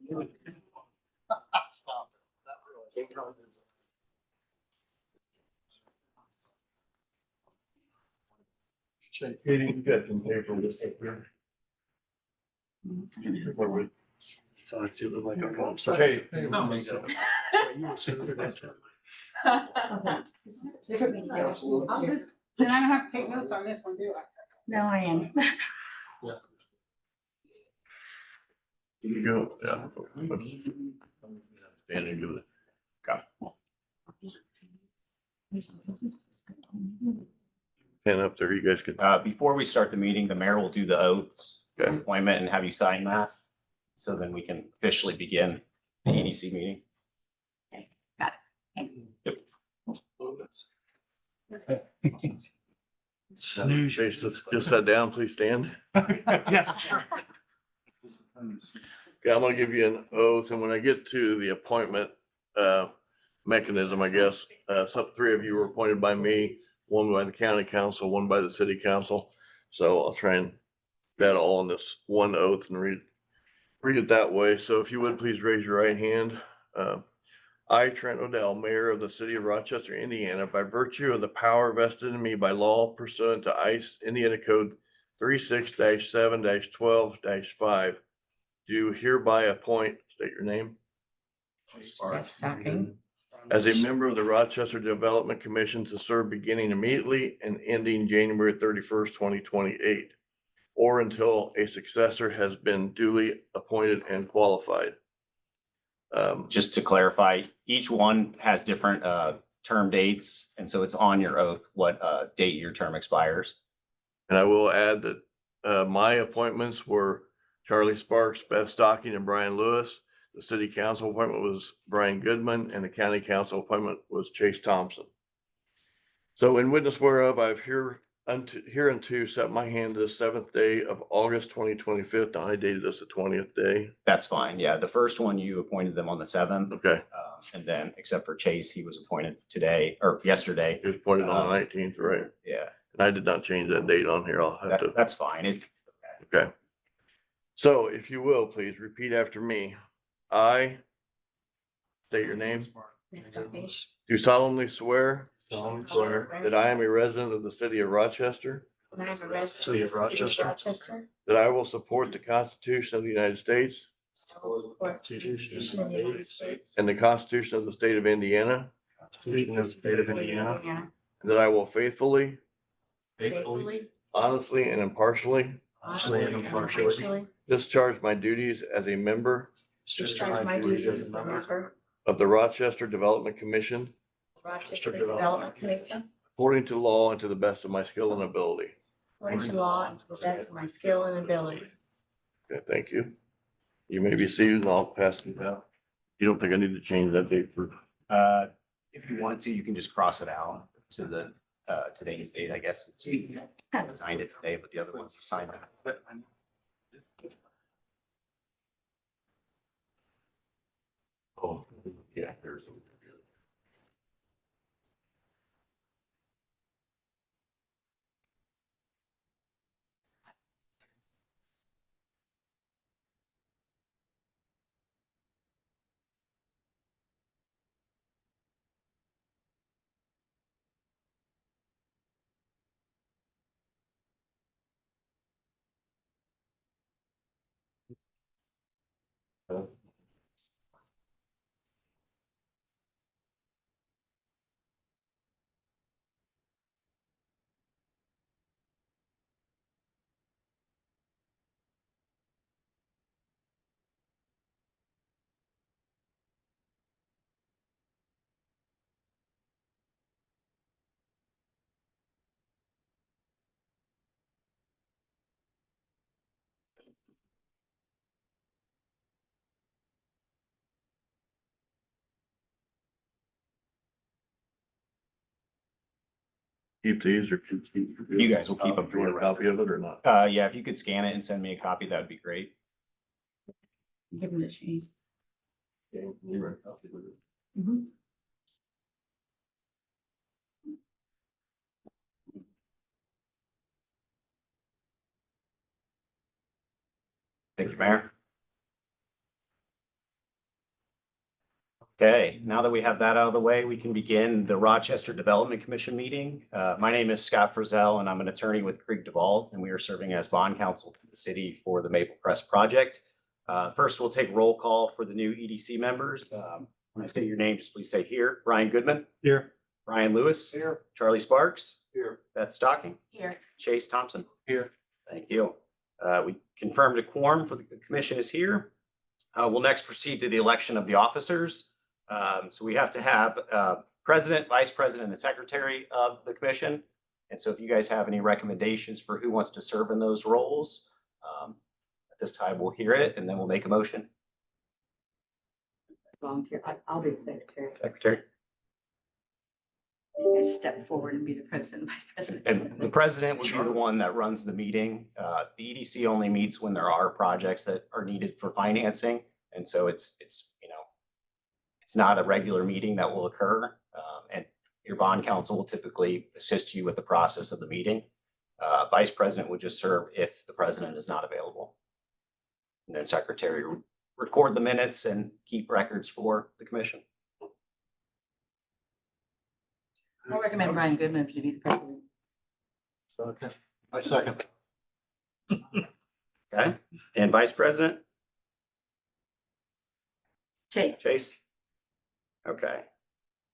Stop it. Katie, you got some paper with up there. So it's like a website. Okay. Different meeting. I'll just, then I don't have to take notes on this one, do I? No, I am. You go, yeah. Stand and give it. Pen up there, you guys can. Before we start the meeting, the mayor will do the oaths, of Okay. appointment, and have you sign that. So then we can officially begin the EDC meeting. Thanks. Chase, just sit down, please stand. Yes, sure. Okay, I'm gonna give you an oath, and when I get to the appointment mechanism, I guess, some three of you were appointed by me, one by the county council, one by the city council. So I'll try and that all in this one oath and read it that way. So if you would, please raise your right hand. I, Trent Odell, Mayor of the City of Rochester, Indiana, by virtue of the power vested in me by law pursuant to ICE Indiana Code 36-7-12-5, do hereby appoint, state your name, Talking. as a member of the Rochester Development Commission to serve beginning immediately and ending January 31st, 2028, or until a successor has been duly appointed and qualified. Just to clarify, each one has different term dates. And so it's on your oath what date your term expires. And I will add that my appointments were Charlie Sparks, Beth Stocking, and Brian Lewis. The city council appointment was Brian Goodman, and the county council appointment was Chase Thompson. So in witness whereof, I've hereunto set my hand this 7th day of August 2025. I dated this the 20th day. That's fine. Yeah, the first one, you appointed them on the 7th. Okay, And then, except for Chase, he was appointed today or yesterday. it was appointed on the 19th, right? Yeah, And I did not change that date on here. I'll have to. that's fine. Okay. So if you will, please repeat after me. I state your name. Do solemnly swear that I am a resident of the city of Rochester, City of Rochester. that I will support the Constitution of the United States Constitution of the United States. and the Constitution of the state of Indiana, Constitution of the state of Indiana. and that I will faithfully, Faithfully. honestly, and impartially discharge my duties as a member Discharge my duties as a member. of the Rochester Development Commission Rochester Development Commission, according to law and to the best of my skill and ability. according to law and to the best of my skill and ability. Okay, thank you. You may be seated and I'll pass it down. You don't think I need to change that date for? If you want to, you can just cross it out to the today's date, I guess. It's signed it today, but the other one's signed it. Oh, yeah, there's. Keep these or keep. You guys will keep them for You want your a copy of it or not? Yeah, if you could scan it and send me a copy, that would be great. Give him the shade. Okay, you want a copy of it? Mhm. Thank you, Mayor. Okay, now that we have that out of the way, we can begin the Rochester Development Commission meeting. My name is Scott Frizzell, and I'm an attorney with Krieg DeVault, and we are serving as bond counsel to the city for the Maple Crest project. First, we'll take roll call for the new EDC members. When I say your name, just please say here. Brian Goodman. Here. Brian Lewis. Here. Charlie Sparks. Here. Beth Stocking. Here. Chase Thompson. Here. Thank you. We confirmed a quorum for the commission is here. We'll next proceed to the election of the officers. So we have to have president, vice president, and secretary of the commission. And so if you guys have any recommendations for who wants to serve in those roles, at this time we'll hear it and then we'll make a motion. Volunteer, I'll be the secretary. Secretary. You guys step forward and be the president, vice president. And the president would be the one that runs the meeting. The EDC only meets when there are projects that are needed for financing. And so it's not a regular meeting that will occur. And your bond counsel will typically assist you with the process of the meeting. Vice president would just serve if the president is not available. And then secretary would record the minutes and keep records for the commission. I'll recommend Brian Goodman to be the president. Okay. I second. Okay, and vice president, Chase. Okay.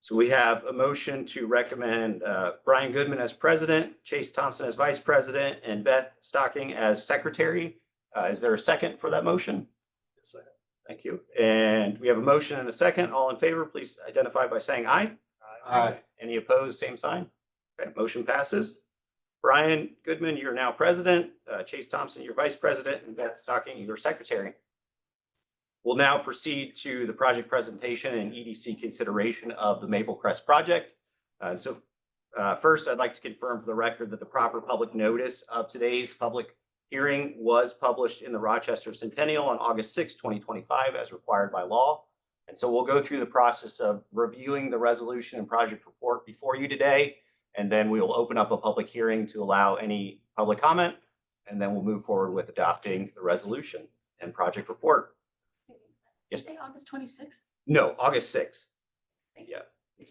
So we have a motion to recommend Brian Goodman as president, Chase Thompson as vice president, and Beth Stocking as secretary. Is there a second for that motion? Second. Thank you. And we have a motion and a second. All in favor, please identify by saying aye. Aye. Any opposed, same sign. Okay, motion passes. Brian Goodman, you're now president. Chase Thompson, you're vice president, and Beth Stocking, you're secretary. We'll now proceed to the project presentation and EDC consideration of the Maple Crest project. First, I'd like to confirm for the record that the proper public notice of today's public hearing was published in the Rochester Centennial on August 6, 2025, as required by law. And so we'll go through the process of reviewing the resolution and project report before you today, and then we will open up a public hearing to allow any public comment, and then we'll move forward with adopting the resolution and project report. Yes. August 26th? No, August 6th. Yeah,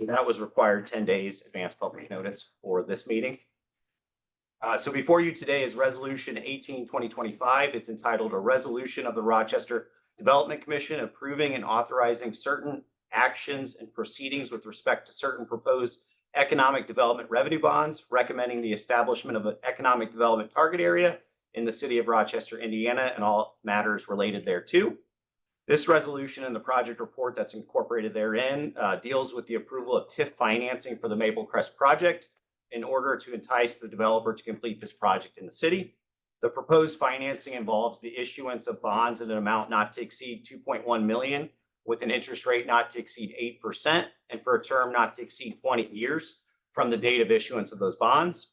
that was required 10 days advance public notice for this meeting. So before you today is Resolution 18-2025. It's entitled A Resolution of the Rochester Development Commission approving and authorizing certain actions and proceedings with respect to certain proposed economic development revenue bonds, recommending the establishment of an economic development target area in the city of Rochester, Indiana, and all matters related thereto. This resolution and the project report that's incorporated therein deals with the approval of TIF financing for the Maple Crest project in order to entice the developer to complete this project in the city. The proposed financing involves the issuance of bonds in an amount not to exceed 2.1 million with an interest rate not to exceed 8% and for a term not to exceed 20 years from the date of issuance of those bonds.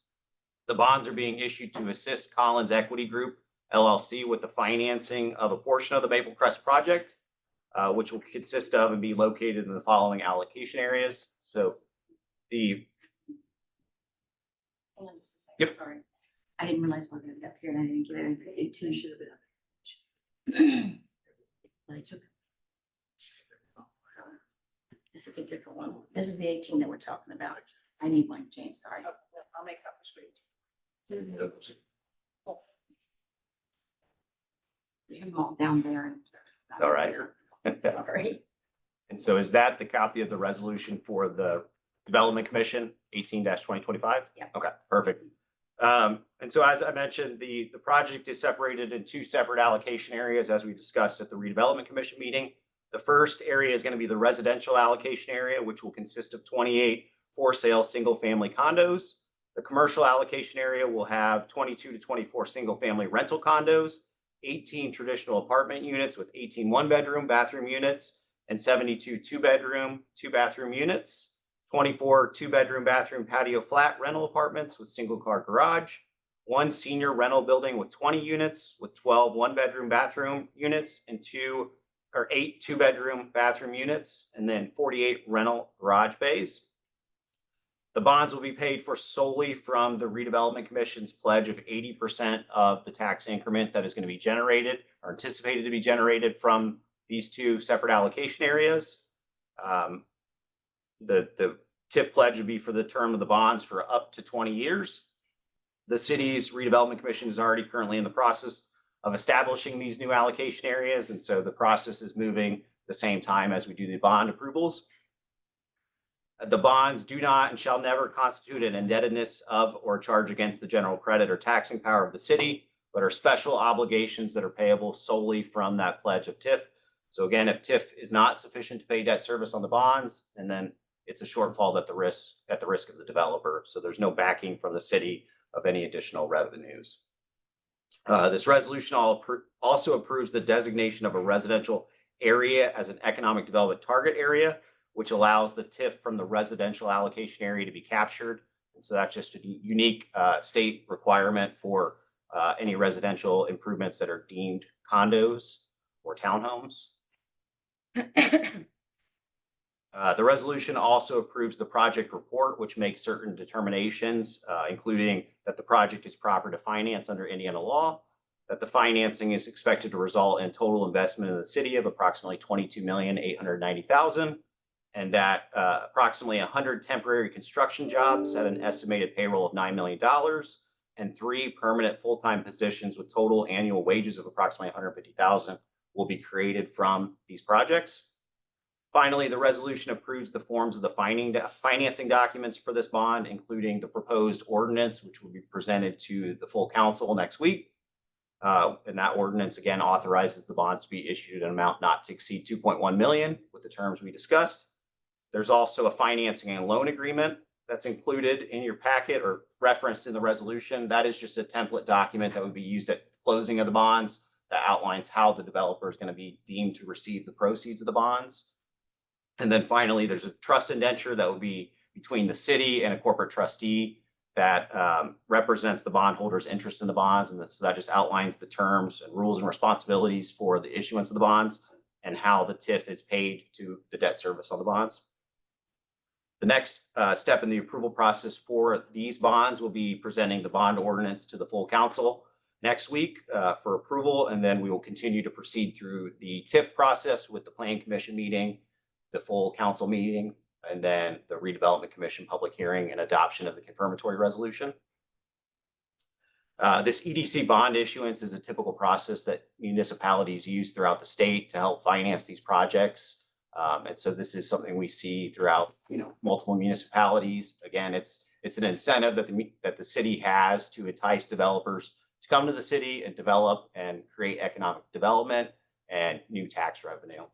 The bonds are being issued to assist Collins Equity Group LLC with the financing of a portion of the Maple Crest project, which will consist of and be located in the following allocation areas. So the Hang on just a second, Yep. sorry. I didn't realize I was gonna be up here and I didn't get it. It too should have been up. But I took. This is a different one. This is the 18 that we're talking about. I need one, James, sorry. I'll make copies for you. You can go all down there and. All right. Sorry. And so is that the copy of the resolution for the Development Commission 18-2025? Yeah. Okay, perfect. And so as I mentioned, the project is separated in two separate allocation areas as we discussed at the Redevelopment Commission meeting. The first area is going to be the residential allocation area, which will consist of 28 for sale single family condos. The commercial allocation area will have 22 to 24 single family rental condos, 18 traditional apartment units with 18 one-bedroom bathroom units, and 72 two-bedroom, two-bathroom units, 24 two-bedroom bathroom patio flat rental apartments with single-car garage, one senior rental building with 20 units with 12 one-bedroom bathroom units, and 8 two-bedroom bathroom units, and then 48 rental garage bays. The bonds will be paid for solely from the Redevelopment Commission's pledge of 80% of the tax increment that is going to be generated or anticipated to be generated from these two separate allocation areas. The TIF pledge would be for the term of the bonds for up to 20 years. The city's redevelopment commission is already currently in the process of establishing these new allocation areas. And so the process is moving the same time as we do the bond approvals. The bonds do not and shall never constitute an indebtedness of or charge against the general credit or taxing power of the city, but are special obligations that are payable solely from that pledge of TIF. So again, if TIF is not sufficient to pay debt service on the bonds, and then it's a shortfall at the risk of the developer. So there's no backing from the city of any additional revenues. This resolution also approves the designation of a residential area as an economic development target area, which allows the TIF from the residential allocation area to be captured. And so that's just a unique state requirement for any residential improvements that are deemed condos or townhomes. The resolution also approves the project report, which makes certain determinations, including that the project is proper to finance under Indiana law, that the financing is expected to result in total investment in the city of approximately $22,890,000, and that approximately 100 temporary construction jobs at an estimated payroll of $9 million, and 3 permanent full-time positions with total annual wages of approximately $150,000 will be created from these projects. Finally, the resolution approves the forms of the financing documents for this bond, including the proposed ordinance, which will be presented to the full council next week. And that ordinance, again, authorizes the bonds to be issued at an amount not to exceed $2.1 million with the terms we discussed. There's also a financing and loan agreement that's included in your packet or referenced in the resolution. That is just a template document that would be used at closing of the bonds that outlines how the developer is going to be deemed to receive the proceeds of the bonds. And then finally, there's a trust indenture that would be between the city and a corporate trustee that represents the bondholder's interest in the bonds. And so that just outlines the terms and rules and responsibilities for the issuance of the bonds and how the TIF is paid to the debt service on the bonds. The next step in the approval process for these bonds will be presenting the bond ordinance to the full council next week for approval. And then we will continue to proceed through the TIF process with the Plan Commission meeting, the full council meeting, and then the redevelopment commission public hearing and adoption of the confirmatory resolution. This EDC bond issuance is a typical process that municipalities use throughout the state to help finance these projects. And so this is something we see throughout, multiple municipalities. Again, it's an incentive that the city has to entice developers to come to the city and develop and create economic development and new tax revenue.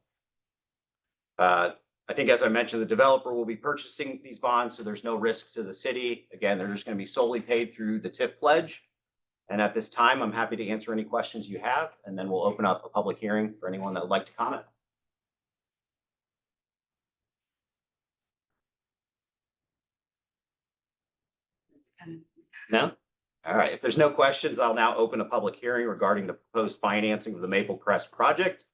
I think, as I mentioned, the developer will be purchasing these bonds, so there's no risk to the city. Again, they're just going to be solely paid through the TIF pledge. And at this time, I'm happy to answer any questions you have, and then we'll open up a public hearing for anyone that would like to comment. No? All right. If there's no questions, I'll now open a public hearing regarding the proposed financing of the Maple Crest project.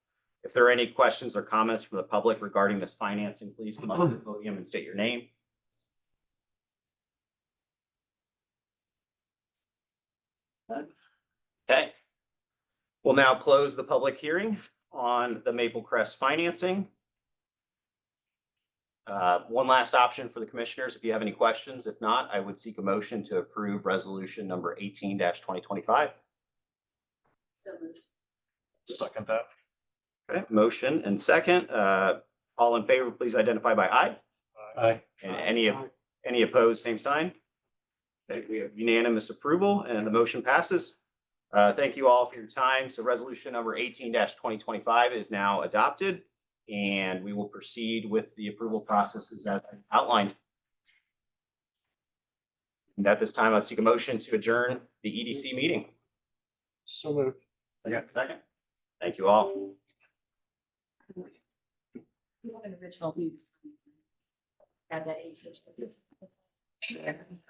If there are any questions or comments from the public regarding this financing, please come up to the podium and state your name. Okay. We'll now close the public hearing on the Maple Crest financing. One last option for the commissioners, if you have any questions. If not, I would seek a motion to approve resolution number 18-2025. So moved. Second that. Okay, motion and second. All in favor, please identify by aye. Aye. And any opposed, same sign. Okay, we have unanimous approval and the motion passes. Thank you all for your time. So resolution number 18-2025 is now adopted, and we will proceed with the approval processes as outlined. And at this time, I'll seek a motion to adjourn the EDC meeting. So moved. Second. Thank you all. We have an original. Add that 18.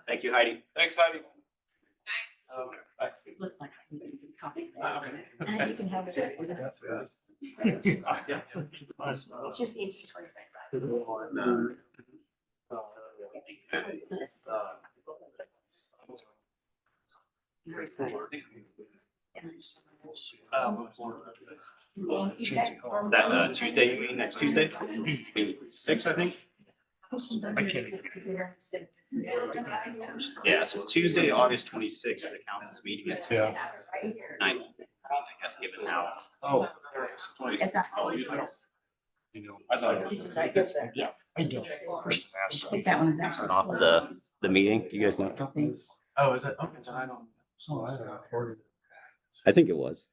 Thank you, Heidi. Thanks, Heidi. Look like I can copy that. And you can have it. It's just 1825. Where's that? That Tuesday, you mean next Tuesday? Six, I think. I can't. Yeah, so Tuesday, August 26th, the council's meeting at Yeah. 9. I guess given how. Oh. It's not, yes. You know, I thought it was. Sorry, that's right, yeah. I don't. I think that one is actually. Off the meeting, you guys know? Oh, is it? Okay, so I don't. So I don't. I think it was.